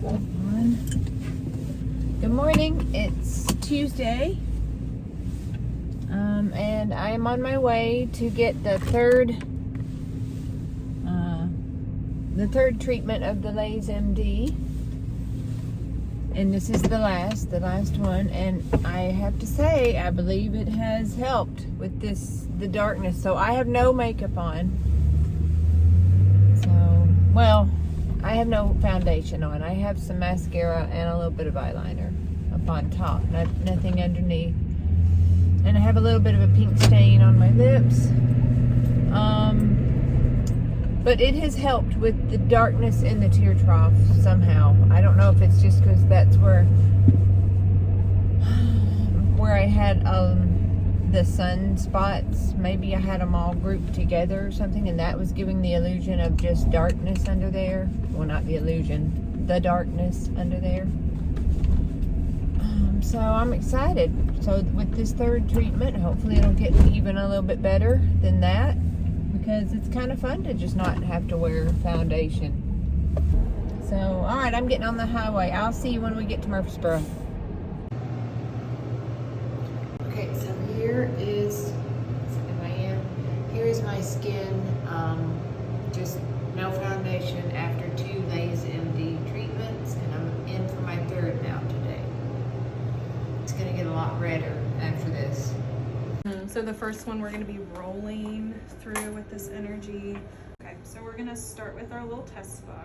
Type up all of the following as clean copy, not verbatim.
Good morning. It's Tuesday, and I am on my way to get the third treatment of the Lase MD, and this is the last one. And I have to say, I believe it has helped with the darkness. So I have no makeup on. I have no foundation on. I have some mascara and a little bit of eyeliner up on top, nothing underneath. And I have a little bit of a pink stain on my lips. But it has helped with the darkness in the tear trough somehow. I don't know if it's just because that's where I had the sunspots. Maybe I had them all grouped together or something, and that was giving the illusion of just darkness under there. Well, not the illusion, the darkness under there. So I'm excited. So with this third treatment, hopefully it'll get even a little bit better than that, because it's kind of fun to just not have to wear foundation. So, all right, I'm getting on the highway. I'll see you when we get to Murfreesboro. Okay, so here is my skin. Just no foundation after 2 Lase MD treatments, and I'm in for my third now today. It's gonna get a lot redder after this. So the first one we're gonna be rolling through with this energy. Okay, so we're gonna start with our little test spot.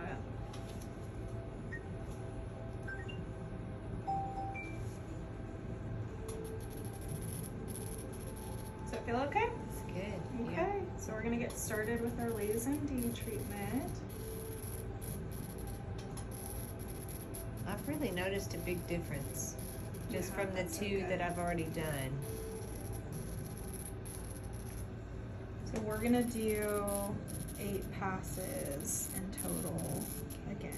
Does that feel okay? It's good. Okay, yeah. So we're gonna get started with our Lase MD treatment. I've really noticed a big difference just from the 2 that I've already done. So we're gonna do 8 passes in total again.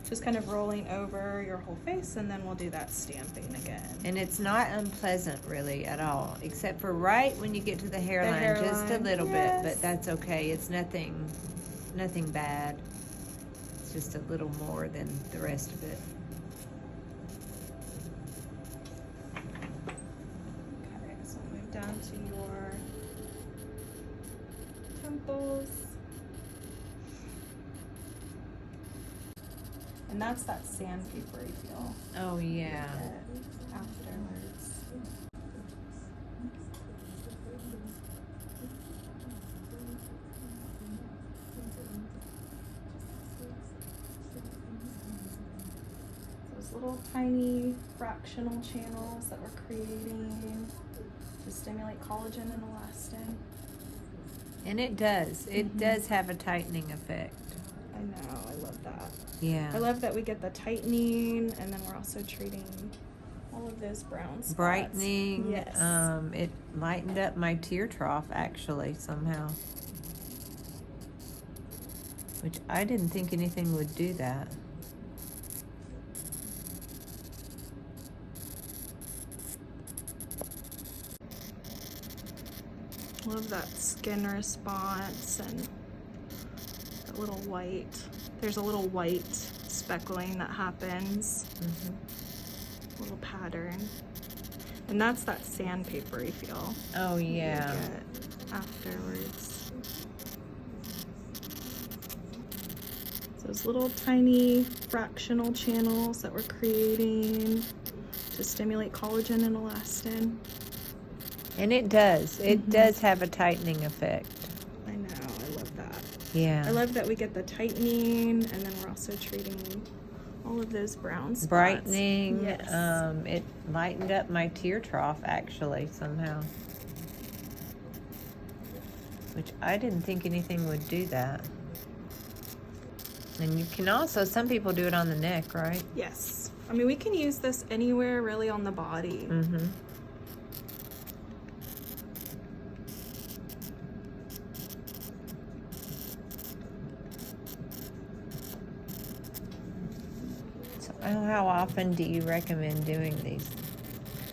Just kind of rolling over your whole face, and then we'll do that stamping again. And it's not unpleasant really at all, except for right when you get to the hairline, just a little bit, but that's okay. It's nothing bad. It's just a little more than the rest of it. Okay, so move down to your temples. And that's that sandpapery feel. Oh yeah. Afterwards. Those little tiny fractional channels that we're creating to stimulate collagen and elastin. And it does. It does have a tightening effect. I know, I love that. Yeah. I love that we get the tightening, and then we're also treating all of those brown spots. Brightening. Yes. It lightened up my tear trough actually somehow, which I didn't think anything would do that. Love that skin response and that little white. There's a little white speckling that happens. Little pattern. And that's that sandpapery feel. Oh yeah. You get afterwards. Those little tiny fractional channels that we're creating to stimulate collagen and elastin. And it does. It does have a tightening effect. I know, I love that. Yeah. I love that we get the tightening, and then we're also treating all of those brown spots. Brightening. Yes. It lightened up my tear trough actually somehow, which I didn't think anything would do that. And you can also, some people do it on the neck, right? Yes. I mean, we can use this anywhere really on the body. How often do you recommend doing these?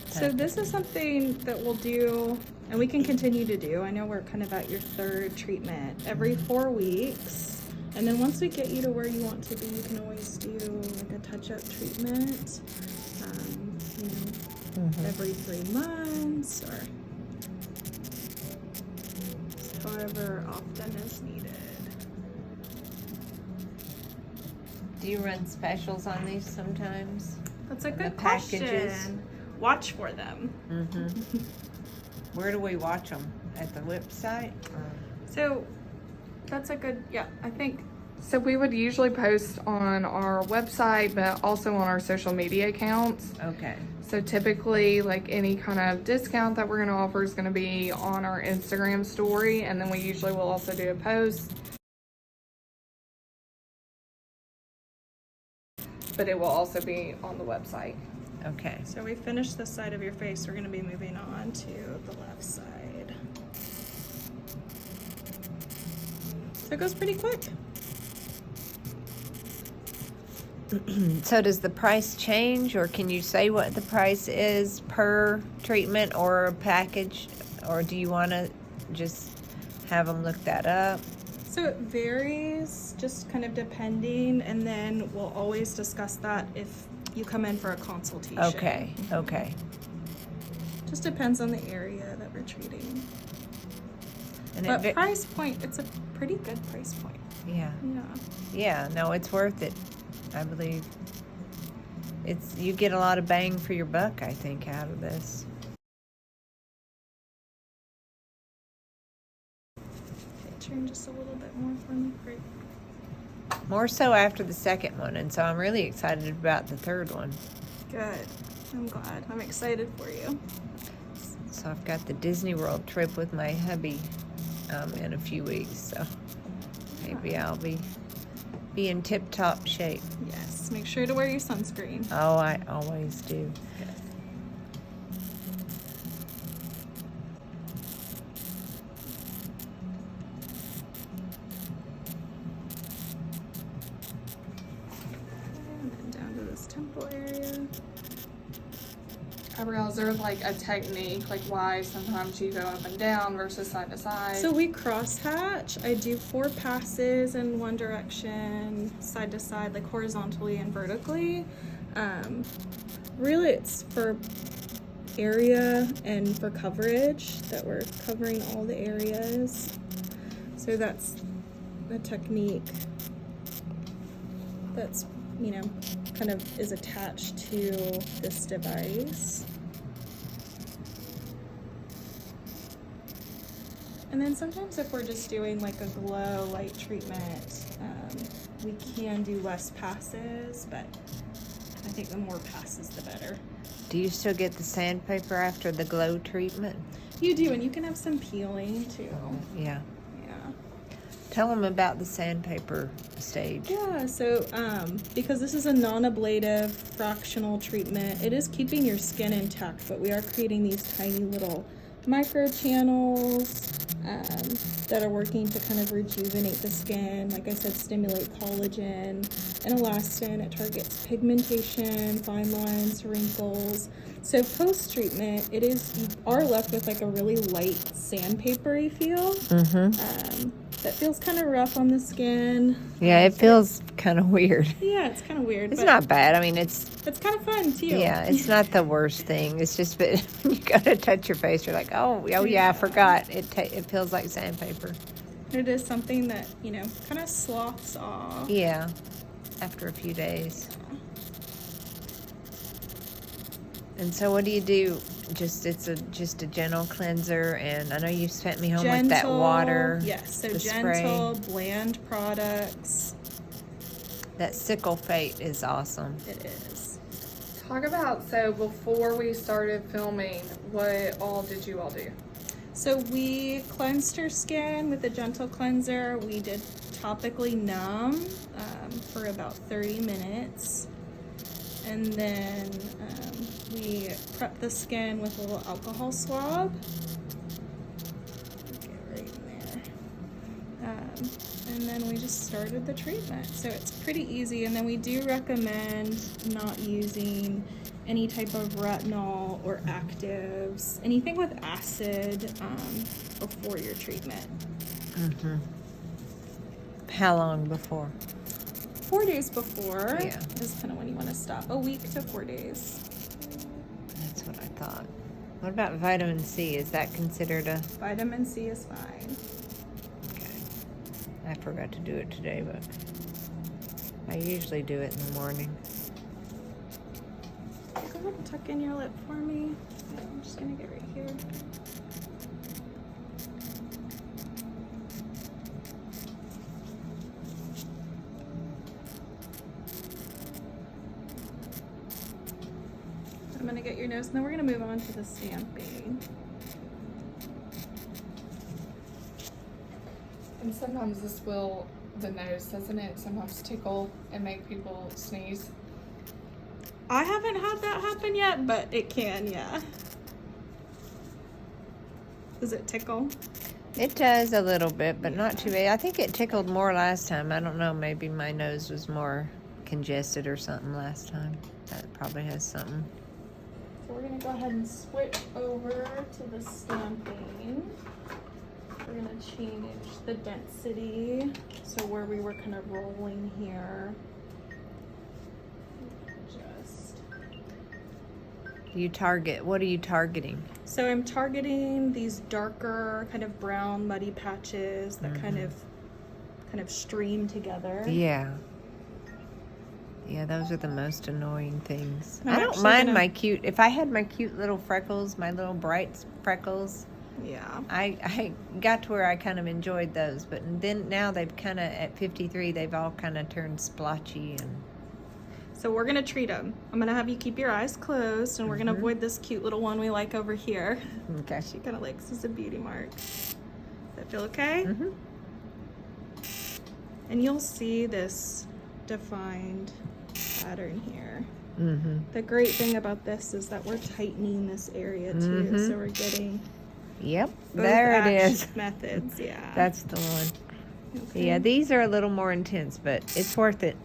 So this is something that we'll do, and we can continue to do. I know we're kind of at your 3rd treatment. Every 4 weeks, And then once we get you to where you want to be, you can always do like a touch-up treatment, you know, every 3 months or however often is needed. Do you run specials on these sometimes? That's a good packages? question. Watch for them. Where do we watch them? At the website? So that's a good, yeah, I think. So we would usually post on our website, but also on our social media accounts. Okay. So typically, like any kind of discount that we're going to offer is going to be on our Instagram story, and then we usually will also do a post. But it will also be on the website. Okay. So we finished this side of your face. We're going to be moving on to the left side. So it goes pretty quick. So does the price change, or can you say what the price is per treatment or a package, or do you want to just have them look that up? So it varies, just kind of depending, and then we'll always discuss that if you come in for a consultation. Okay, okay. Just depends on the area that we're treating. And But price point, it's a pretty good price point. yeah, Yeah. yeah. No, it's worth it. I believe you get a lot of bang for your buck, I think, out of this. Okay, turn just a little bit more for me. Great. More so after the second one, and so I'm really excited about the third one. Good. I'm glad. I'm excited for you. So I've got the Disney World trip with my hubby in a few weeks, so maybe I'll be in tip-top shape. Yes. Make sure to wear your sunscreen. Oh, I always do. Good. And then down to this temple area. Gabrielle, is there like a technique, like why sometimes you go up and down versus side to side? So we cross hatch. I do 4 passes in one direction, side to side, like horizontally and vertically. Really it's for area and for coverage, that we're covering all the areas. So that's a technique that's, you know, kind of is attached to this device. And then sometimes if we're just doing like a glow light treatment, we can do less passes, but I think the more passes the better. Do you still get the sandpaper after the glow treatment? You do, and you can have some peeling too. Yeah. Yeah. Tell them about the sandpaper stage. Yeah, so because this is a non-ablative fractional treatment, it is keeping your skin intact, but we are creating these tiny little microchannels that are working to kind of rejuvenate the skin. Like I said, stimulate collagen and elastin. It targets pigmentation, fine lines, wrinkles. So post-treatment, you are left with like a really light sandpapery feel. That feels kind of rough on the skin. Yeah, it feels kind of weird. Yeah, it's kind of weird. It's but not bad. I mean, it's kind of fun too. yeah, it's not the worst thing. It's just that when you go to touch your face, you're like, oh yeah, I forgot. It feels like sandpaper. It is something that, you know, kind of sloughs off. Yeah, after a few days. And so what do you do? It's just a gentle cleanser, and I know you sent me home with that water. Yes, so the gentle, spray. bland products. That sickle fate is awesome. It is. Talk about, so before we started filming, what all did you all do? So we cleansed her skin with a gentle cleanser. We did topically numb for about 30 minutes. And then we prepped the skin with a little alcohol swab. Get right in there. And then we just started the treatment. So it's pretty easy. And then we do recommend not using any type of retinol or actives, anything with acid before your treatment. How long before? 4 days before Yeah. is kind of when you want to stop. A week to 4 days. That's what I thought. What about vitamin C? Is that considered a... Vitamin C is fine. Okay. I forgot to do it today, but I usually do it in the morning. Go ahead and tuck in your lip for me. I'm just gonna get right here. I'm gonna get your nose, and then we're gonna move on to the stamping. And sometimes this will, the nose, doesn't it? Sometimes tickle and make people sneeze. I haven't had that happen yet, but it can, yeah. Does it tickle? It does a little bit, but not too bad. I think it tickled more last time. I don't know. Maybe my nose was more congested or something last time. That probably has something. So we're gonna go ahead and switch over to the stamping. We're gonna change the density. So where we were kind of rolling here. Just. What are you targeting? So I'm targeting these darker kind of brown muddy patches that kind of stream together. Yeah. Yeah, those are the most annoying things. I'm I don't actually mind gonna- my cute, if I had my cute little freckles, my little bright freckles, Yeah. I got to where I kind of enjoyed those, but then now they've kind of, at 53, they've all kind of turned splotchy and... So we're gonna treat them. I'm gonna have you keep your eyes closed, and we're gonna avoid this cute little one we like over here. Okay. She kind of likes as a beauty mark. Does that feel okay? Mm-hmm. And you'll see this defined pattern here. Mm-hmm. The great thing about this is that we're tightening this area too, so we're getting Yep, both there it is. methods. Yeah. That's the one. Okay. Yeah, these are a little more intense, but it's worth it.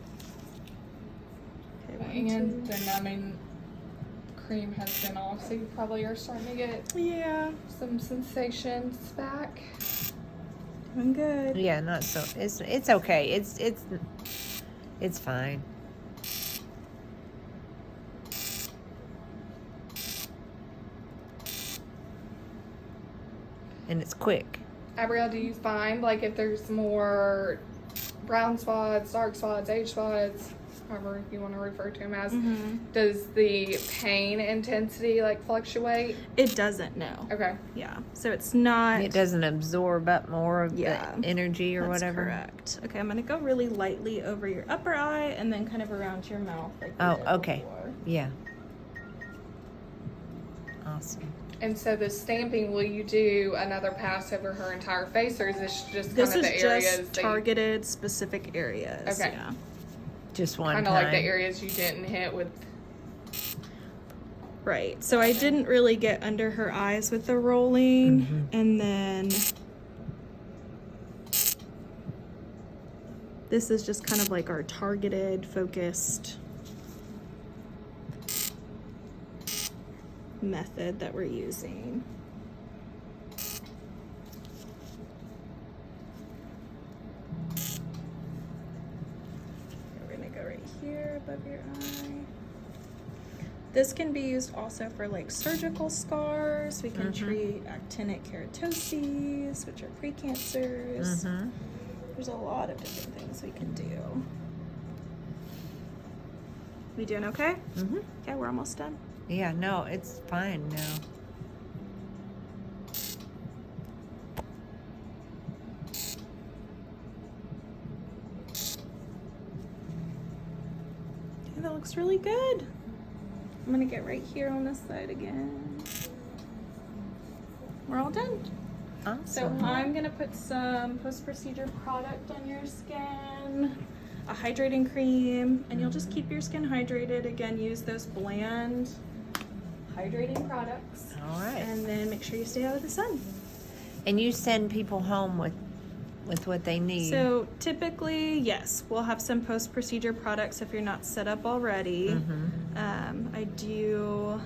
Okay, one, And two. the numbing cream has been off, so you probably are starting to get Yeah, some sensations back. doing good. Yeah, not so. It's okay. It's fine. And it's quick. Abrielle, do you find like if there's more brown spots, dark spots, age spots, however you want to refer to them as, does the pain intensity like fluctuate? It doesn't, no. Okay. Yeah, so it's not. It doesn't absorb up more of Yeah, the energy or That's whatever. correct. Okay, I'm gonna go really lightly over your upper eye and then kind of around your mouth. Like we Oh, did okay. before. Yeah. Awesome. And so the stamping, will you do another pass over her entire face, or is this just kind This of is the areas just that targeted specific areas. Okay. Yeah. Just one kind time. of like the areas you didn't hit with? Right. So I didn't really get under her eyes with the rolling, and then this is just kind of like our targeted, focused method that we're using. We're gonna go right here above your eye. This can be used also for like surgical scars. We can treat actinic keratoses, which are precancers. There's a lot of different things we can do. We doing okay? Okay, we're almost done. Yeah, no, it's fine now. Okay, that looks really good. I'm gonna get right here on this side again. We're all done. So Awesome. I'm gonna put some post-procedure product on your skin, a hydrating cream, and you'll just keep your skin hydrated. Again, use those bland hydrating products. All right. And then make sure you stay out of the sun. And you send people home with what they need. So typically, yes, we'll have some post-procedure products if you're not set up already. I do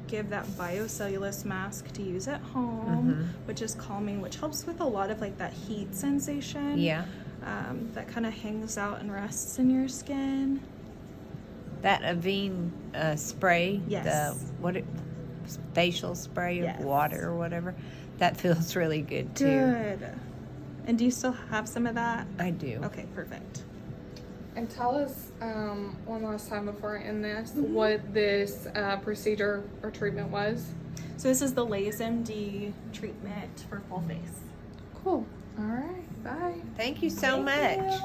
give that biocellulose mask to use at home, which is calming, which helps with a lot of like that heat sensation. Yeah. that kind of hangs out and rests in your skin. That Avene spray, Yes. facial spray Yes. of water or whatever, that feels really good too. Good. And do you still have some of that? I do. Okay, perfect. And tell us one last time before I end this what this procedure or treatment was. So this is the Lase MD treatment for full face. Cool. All right. Bye. Thank you so much.